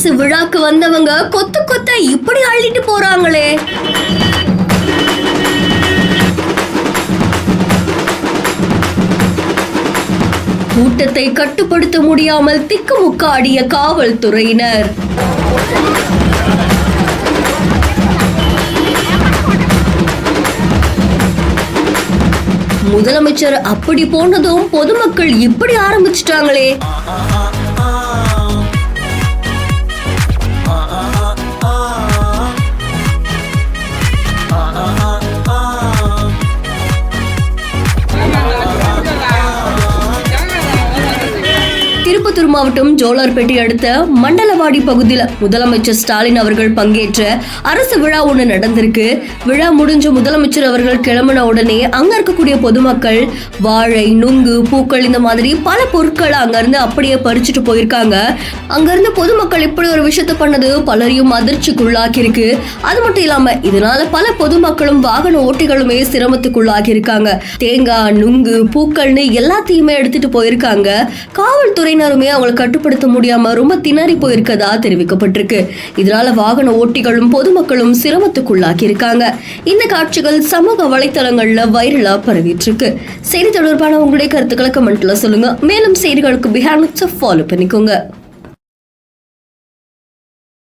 அரசு விழாக்கு வந்தவங்க கொத்து கொத்த இப்படி அள்ளிட்டு போறாங்களே. கூட்டத்தை கட்டுப்படுத்த முடியாமல் திக்குமுக்காடிய காவல்துறையினர். முதலமைச்சர் அப்படி போனதும் பொதுமக்கள் இப்படி ஆரம்பிச்சிட்டாங்களே. திருப்பத்தூர் மாவட்டம் ஜோலார்பேட்டை அடுத்த மண்டலவாடி பகுதியில் முதலமைச்சர் ஸ்டாலின் அவர்கள் பங்கேற்ற அரசு விழா ஒண்ணு நடந்திருக்கு. விழா முடிஞ்ச முதலமைச்சர் அவர்கள் கிளம்பின உடனே அங்க இருக்கக்கூடிய பொதுமக்கள் வாழை, நுங்கு, பூக்கள் இந்த மாதிரி பல பொருட்களை அங்க இருந்து அப்படியே பறிச்சுட்டு போயிருக்காங்க. அங்க இருந்து பொதுமக்கள் இப்படி ஒரு விஷயத்த பண்ணது பலரையும் அதிர்ச்சிக்குள்ளாக்கி இருக்கு. அது மட்டும் இல்லாம இதனால பல பொதுமக்களும் வாகன ஓட்டிகளுமே சிரமத்துக்குள்ளாகி இருக்காங்க. தேங்காய், நுங்கு, பூக்கள்னு எல்லாத்தையுமே எடுத்துட்டு போயிருக்காங்க. காவல்துறை அவங்களை கட்டுப்படுத்த முடியாம ரொம்ப திணறி போயிருக்கதா தெரிவிக்கப்பட்டிருக்கு. இதனால வாகன ஓட்டிகளும் பொதுமக்களும் சிரமத்துக்குள்ளாக்கி இருக்காங்க. இந்த காட்சிகள் சமூக வலைத்தளங்கள்ல வைரலா பரவிட்டு இருக்கு. செய்தி தொடர்பான உங்களுடைய கருத்துக்களை கமெண்ட்ல சொல்லுங்க. மேலும் செய்திகளுக்கு பிஹேண்ட் ஃபாலோ பண்ணிக்கோங்க.